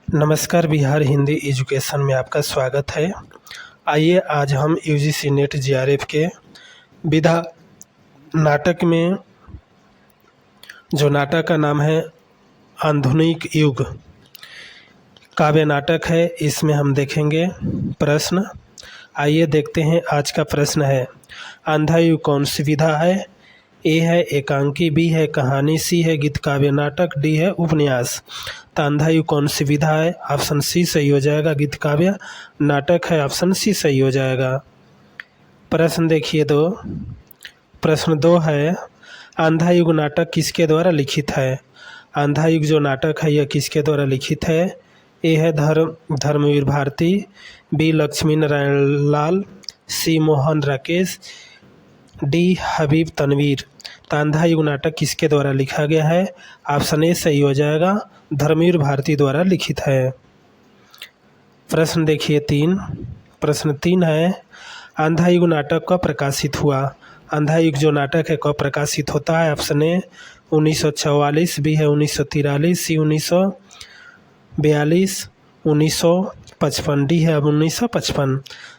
नमस्कार, बिहार हिंदी एजुकेशन में आपका स्वागत है। आइए आज हम यूजीसी नेट जीआरएफ के विधा नाटक में जो नाटक का नाम है आधुनिक युग काव्य नाटक है, इसमें हम देखेंगे प्रश्न। आइए देखते हैं। आज का प्रश्न है, अंधा युग कौन सी विधा है? ए है एकांकी, बी है कहानी, सी है गीत काव्य नाटक, डी है उपन्यास। तो अंधा युग कौन सी विधा है? ऑप्शन सी सही हो जाएगा। गीत काव्य नाटक है, ऑप्शन सी सही हो जाएगा। प्रश्न देखिए प्रश्न 2 है, अंधा युग नाटक किसके द्वारा लिखित है? अंधा युग जो नाटक है यह किसके द्वारा लिखित है? ए है धर्मवीर भारती, बी लक्ष्मी नारायण लाल, सी मोहन राकेश, डी हबीब तनवीर। तो अंधा युग नाटक किसके द्वारा लिखा गया है? ऑप्शन ए सही हो जाएगा, धर्मवीर भारती द्वारा लिखित है। प्रश्न देखिए 3। प्रश्न 3 है, अंधा युग नाटक कब प्रकाशित हुआ? अंधा युग जो नाटक है कब प्रकाशित होता है? ऑप्शन ए 1944, बी है 1943, सी 1942, 1955, डी है अब 1955।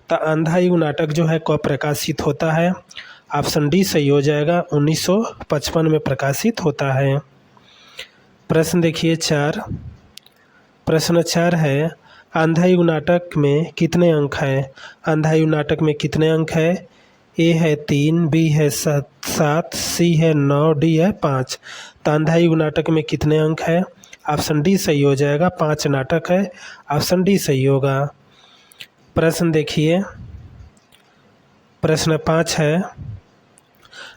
तो अंधा युग नाटक जो है कब प्रकाशित होता है? ऑप्शन डी सही हो जाएगा, 1955 में प्रकाशित होता है। प्रश्न देखिए 4। प्रश्न 4 है, अंधा युग नाटक में कितने अंक हैं? अंधा युग नाटक में कितने अंक है? ए है 3, बी है 7, सी है 9, डी है 5। तो अंधा युग नाटक में कितने अंक है? ऑप्शन डी सही हो जाएगा, 5 नाटक है, ऑप्शन डी सही होगा। प्रश्न देखिए प्रश्न 5 है,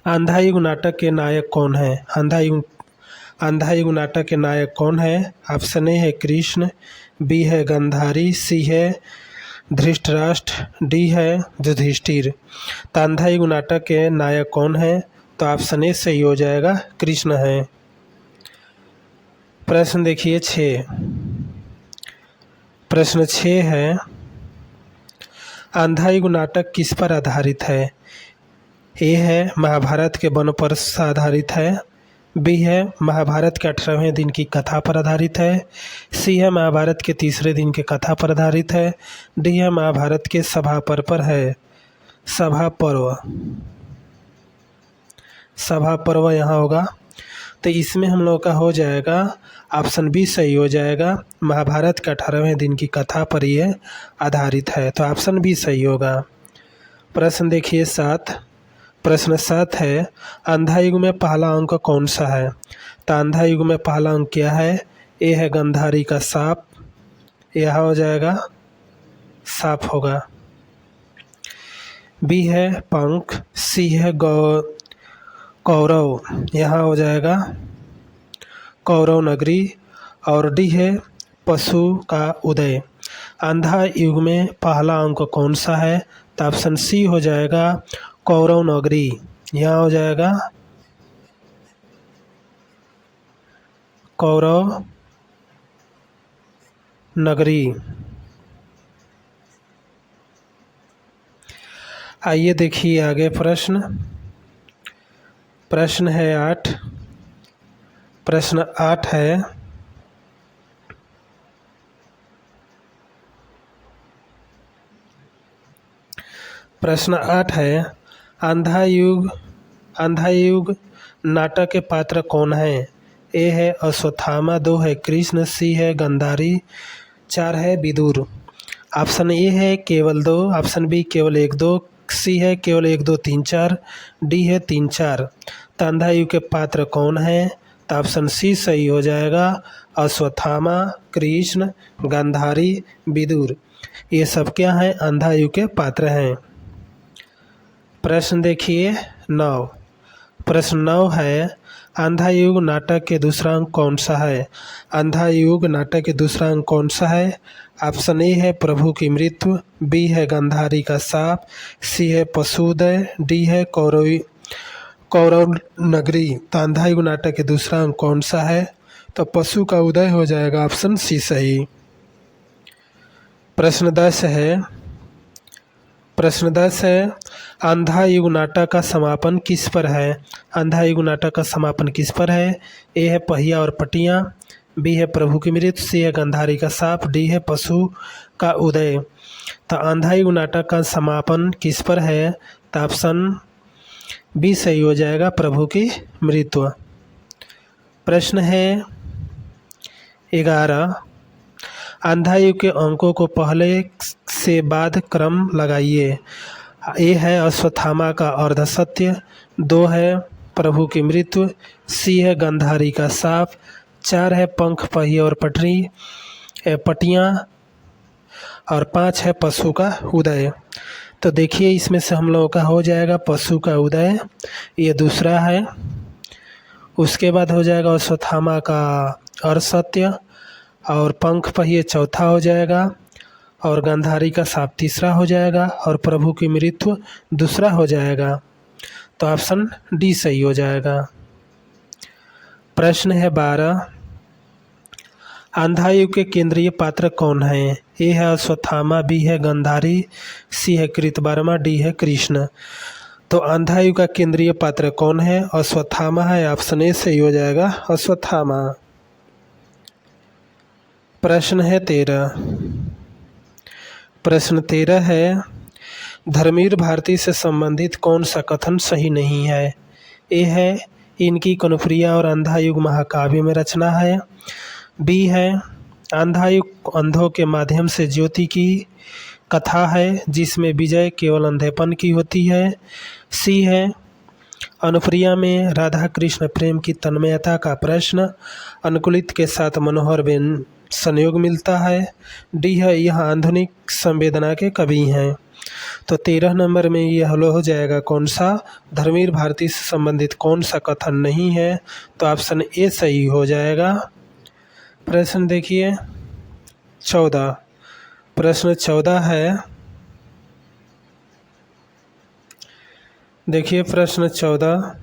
अंधा युग नाटक के नायक कौन है? अंधा युग नाटक के नायक कौन है? ऑप्शन ए है कृष्ण, बी है गांधारी, सी है धृतराष्ट्र, डी है युधिष्ठिर। तो अंधा युग नाटक के नायक कौन है? तो ऑप्शन ए सही हो जाएगा, कृष्ण है। प्रश्न देखिए 6। प्रश्न 6 है, अंधा युग नाटक किस पर आधारित है? ए है महाभारत के वन पर आधारित है, बी है महाभारत के 18वें दिन की कथा पर आधारित है, सी है महाभारत के तीसरे दिन की कथा पर आधारित है, डी है महाभारत के सभा पर्व पर है। सभा पर्व यहाँ होगा, तो इसमें हम लोग का हो जाएगा ऑप्शन बी सही हो जाएगा, महाभारत के 18वें दिन की कथा पर यह आधारित है, तो ऑप्शन बी सही होगा। प्रश्न देखिए 7। प्रश्न 7 है, अंधा युग में पहला अंक कौन सा है? तो अंधा युग में पहला अंक क्या है? ए है गांधारी का सांप, यह हो जाएगा सांप होगा, बी है पंख, सी है कौरव, यहाँ हो जाएगा कौरव नगरी, और डी है पशु का उदय। अंधा युग में पहला अंक कौन सा है? तो ऑप्शन सी हो जाएगा, कौरव नगरी, यहाँ हो जाएगा कौरव नगरी। आइए देखिए आगे प्रश्न है 8। प्रश्न 8 है, प्रश्न 8 है, अंधा युग नाटक के पात्र कौन है? ए है अश्वत्थामा, 2 है कृष्ण, सी है गांधारी, 4 है विदुर। ऑप्शन ए है केवल 2, ऑप्शन बी केवल 1 2, सी है केवल 1 2 3 4, डी है 3 4। तो अंधा युग के पात्र कौन है? तो ऑप्शन सी सही हो जाएगा, अश्वत्थामा, कृष्ण, गांधारी, विदुर, ये सब क्या हैं? अंधा युग के पात्र हैं। प्रश्न देखिए 9। प्रश्न 9 है, अंधा युग नाटक के दूसरा अंक कौन सा है? अंधा युग नाटक के दूसरा अंक कौन सा है? ऑप्शन ए है प्रभु की मृत्यु, बी है गांधारी का शाप, सी है पशुदय, डी है कौरव नगरी। तो अंधा युग नाटक के दूसरा अंक कौन सा है? तो पशु का उदय हो जाएगा, ऑप्शन सी सही। प्रश्न 10 है, प्रश्न 10 है, अंधा युग नाटक का समापन किस पर है? अंधा युग नाटक का समापन किस पर है? ए है पहिया और पटियाँ, बी है प्रभु की मृत्यु, सी है गंधारी का साप, डी है पशु का उदय। तो अंधा युग नाटक का समापन किस पर है? तो ऑप्शन बी सही हो जाएगा, प्रभु की मृत्यु। प्रश्न है 11, अंधा युग के अंकों को पहले से बाद क्रम लगाइए। ए है अश्वत्थामा का अर्धसत्य, 2 है प्रभु की मृत्यु, सी है गंधारी का साप, 4 है पंख पहिए और पटियाँ, और 5 है पशु का उदय। तो देखिए इसमें से हम लोगों का हो जाएगा पशु का उदय, ये दूसरा है। उसके बाद हो जाएगा अश्वत्थामा का अर्धसत्य, और पंख पहिए चौथा हो जाएगा, और गंधारी का साप तीसरा हो जाएगा, और प्रभु की मृत्यु दूसरा हो जाएगा। तो ऑप्शन डी सही हो जाएगा। प्रश्न है 12, अंधा युग के केंद्रीय पात्र कौन हैं? ए है अश्वत्थामा, बी है गंधारी, सी है कृतवर्मा, डी है कृष्ण। तो अंधा युग का केंद्रीय पात्र कौन है? अश्वत्थामा है, ऑप्शन ए सही हो जाएगा, अश्वत्थामा। प्रश्न है 13, प्रश्न 13 है, धर्मवीर भारती से संबंधित कौन सा कथन सही नहीं है? ए है इनकी कनुप्रिया और अंधा युग महाकाव्य में रचना है, बी है अंधा युग अंधों के माध्यम से ज्योति की कथा है जिसमें विजय केवल अंधेपन की होती है, सी है अनुप्रिया में राधा कृष्ण प्रेम की तन्मयता का प्रश्न अनुकूलित के साथ मनोहर बेन संयोग मिलता है, डी है यह आधुनिक संवेदना के कवि हैं। तो 13 नंबर में यह हो जाएगा कौन सा? धर्मवीर भारती से संबंधित कौन सा कथन नहीं है? तो ऑप्शन ए सही हो जाएगा। प्रश्न देखिए 14, प्रश्न 14 है, देखिए प्रश्न 14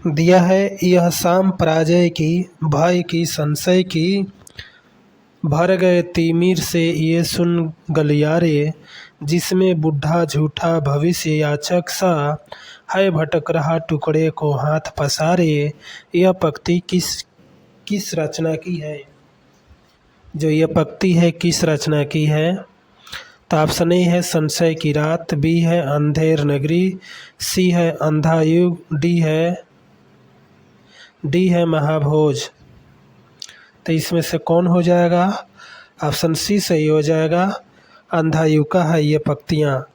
दिया है, यह शाम पराजय की, भय की, संशय की, भर गए तिमिर से ये सुन गलियारे, जिसमें बुढ़ा झूठा भविष्य याचक सा है भटक रहा टुकड़े को हाथ पसारे। यह पंक्ति किस रचना की है? जो यह पंक्ति है किस रचना की है? तो ऑप्शन ए है संशय की रात, बी है अंधेर नगरी, सी है अंधा युग, डी है महाभोज। तो इसमें से कौन हो जाएगा? ऑप्शन सी सही हो जाएगा, अंधा युग का है ये पंक्तियाँ।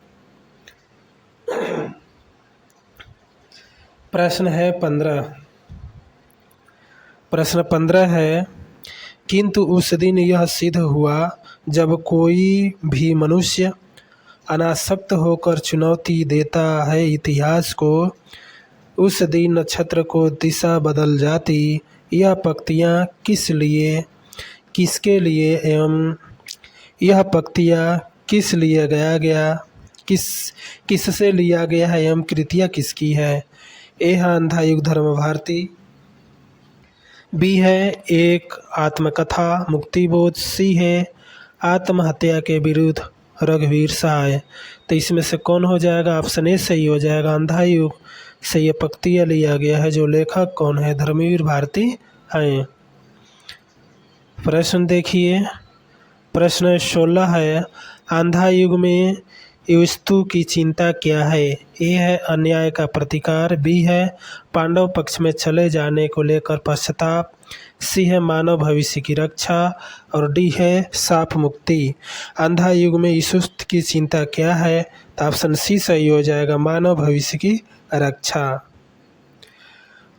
प्रश्न है 15, प्रश्न 15 है, किंतु उस दिन यह सिद्ध हुआ जब कोई भी मनुष्य अनासक्त होकर चुनौती देता है इतिहास को, उस दिन नक्षत्र को दिशा बदल जाती। यह पंक्तियाँ किस लिए, किसके लिए एवं यह पंक्तियाँ किस लिए गाया गया, किससे लिया गया है एवं कृतियाँ किसकी है? ए है अंधा युग धर्म भारती, बी है एक आत्मकथा मुक्तिबोध, सी है आत्महत्या के विरुद्ध रघुवीर सहाय। तो इसमें से कौन हो जाएगा? ऑप्शन ए सही हो जाएगा, अंधा युग से ये पंक्तियाँ लिया गया है। जो लेखक कौन है? धर्मवीर भारती हैं। प्रश्न देखिए प्रश्न 16 है, अंधा युग में युस्तु की चिंता क्या है? ए है अन्याय का प्रतिकार, बी है पांडव पक्ष में चले जाने को लेकर पश्चाताप, सी है मानव भविष्य की रक्षा, और डी है साप मुक्ति। अंधा युग में युस्तु की चिंता क्या है? तो ऑप्शन सी सही हो जाएगा, मानव भविष्य की रक्षा।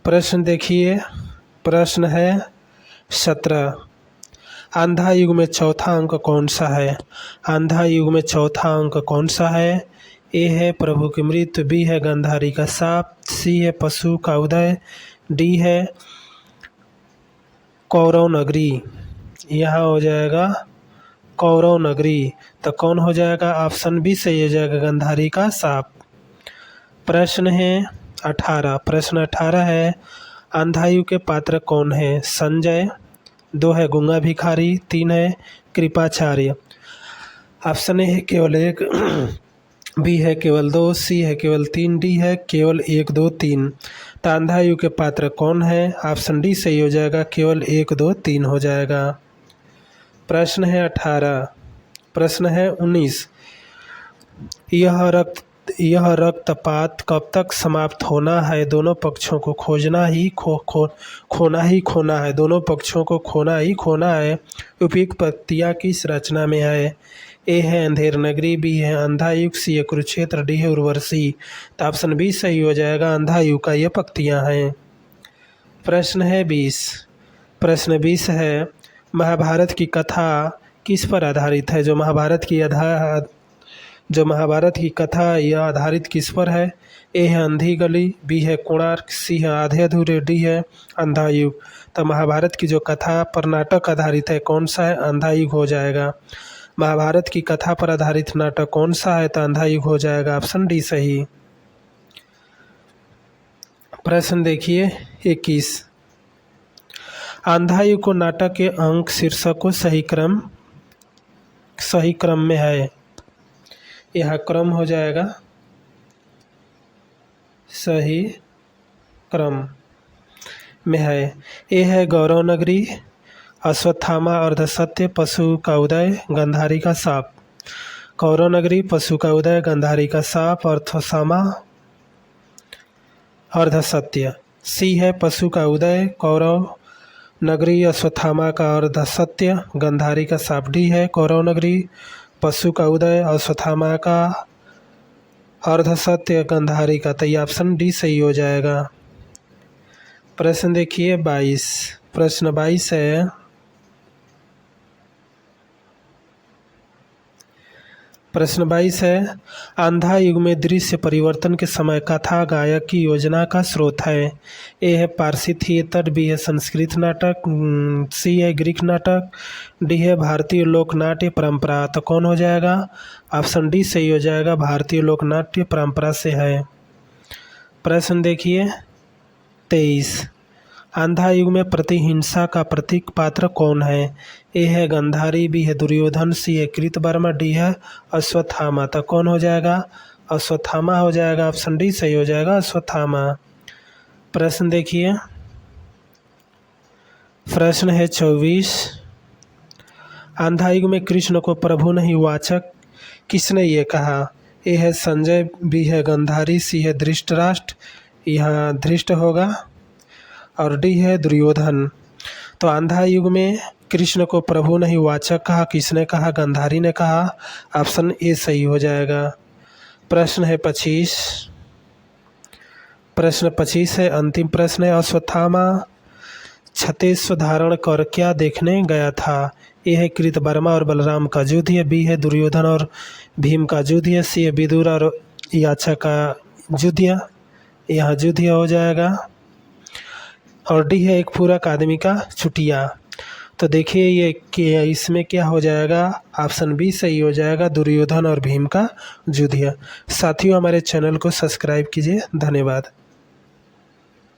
प्रश्न देखिए प्रश्न है 17, अंधा युग में चौथा अंक कौन सा है? अंधा युग में चौथा अंक कौन सा है? ए है प्रभु की मृत्यु, बी है गंधारी का साप, सी है पशु का उदय, डी है कौरव नगरी। यहाँ हो जाएगा कौरव नगरी। तो कौन हो जाएगा? ऑप्शन बी सही हो जाएगा, गंधारी का साप। प्रश्न है 18, प्रश्न 18 है, अंधा युग के पात्र कौन है? संजय, 2 है गूंगा भिखारी, 3 है कृपाचार्य। ऑप्शन ए है केवल एक, बी है केवल 2, सी है केवल 3, डी है केवल 1, 2, 3। तो अंधा युग के पात्र कौन है? ऑप्शन डी सही हो जाएगा, केवल 1, 2, 3 हो जाएगा। प्रश्न है 18। प्रश्न है 19। यह रक्तपात कब तक समाप्त होना है? दोनों पक्षों को खोना है। दोनों पक्षों को खोना ही खोना है। उपयुक्त पंक्तियाँ किस रचना में है? ए है अंधेर नगरी, बी है अंधा युग, सी है कुरुक्षेत्र, डी है उर्वशी। तो ऑप्शन बी सही हो जाएगा, अंधा युग का ये पंक्तियाँ हैं। प्रश्न है 20। प्रश्न 20 है, महाभारत की कथा किस पर आधारित है? जो महाभारत की कथा यह आधारित किस पर है? ए है अंधी गली, बी है कोणार्क, सी है आधे अधूरे, डी है अंधा युग। तो महाभारत की जो कथा पर नाटक आधारित है कौन सा है? अंधा युग हो जाएगा। महाभारत की कथा पर आधारित नाटक कौन सा है? तो अंधा युग हो जाएगा, ऑप्शन डी सही। प्रश्न देखिए 21। अंधा युग को नाटक के अंक शीर्षक को सही क्रम में है। यह क्रम हो जाएगा सही क्रम में है। ए है गौरव नगरी, अश्वत्थामा, अर्धसत्य, पशु का उदय, गंधारी का साप। कौरव नगरी, पशु का उदय, गंधारी का साप, अश्वत्थामा, अर्धसत्य। सी है पशु का उदय, कौरव नगरी, अश्वत्थामा का अर्धसत्य, गंधारी का साप। डी है कौरव नगरी, पशु का उदय, अश्वत्थामा का अर्धसत्य, गंधारी का। तो ये ऑप्शन डी सही हो जाएगा। प्रश्न देखिए 22। प्रश्न 22 है, प्रश्न 22 है, अंधा युग में दृश्य परिवर्तन के समय कथा गायक की योजना का स्रोत है। ए है पारसी थिएटर, बी है संस्कृत नाटक, सी है ग्रीक नाटक, डी है भारतीय लोकनाट्य परंपरा। तो कौन हो जाएगा? ऑप्शन डी सही हो जाएगा, भारतीय लोकनाट्य परंपरा से है। प्रश्न देखिए 23। अंधा युग में प्रतिहिंसा का प्रतीक पात्र कौन है? ए है गंधारी, बी है दुर्योधन, सी है कृतवर्मा, डी है अश्वत्थामा। तो कौन हो जाएगा? अश्वत्थामा हो जाएगा, ऑप्शन डी सही हो जाएगा, अश्वत्थामा। प्रश्न देखिए, प्रश्न है 24। अंधा युग में कृष्ण को प्रभु नहीं वाचक किसने ये कहा? ए है संजय, बी है गंधारी, सी है धृतराष्ट्र, यहाँ धृष्ट होगा, और डी है दुर्योधन। तो अंधा युग में कृष्ण को प्रभु नहीं वाचक कहा, किसने कहा? गंधारी ने कहा, ऑप्शन ए सही हो जाएगा। प्रश्न है 25। प्रश्न 25 है, अंतिम प्रश्न है, अश्वत्थामा छत्तेश्व धारण कर क्या देखने गया था? ए है कृतवर्मा और बलराम का युद्ध है, बी है दुर्योधन और भीम का युद्ध है, सी है विदुर और याचा का युद्ध, यहाँ युद्ध हो जाएगा, और डी है एक पूरक आदमी का छुटिया। तो देखिए ये इसमें क्या हो जाएगा? ऑप्शन बी सही हो जाएगा, दुर्योधन और भीम का युद्ध। साथियों, हमारे चैनल को सब्सक्राइब कीजिए। धन्यवाद।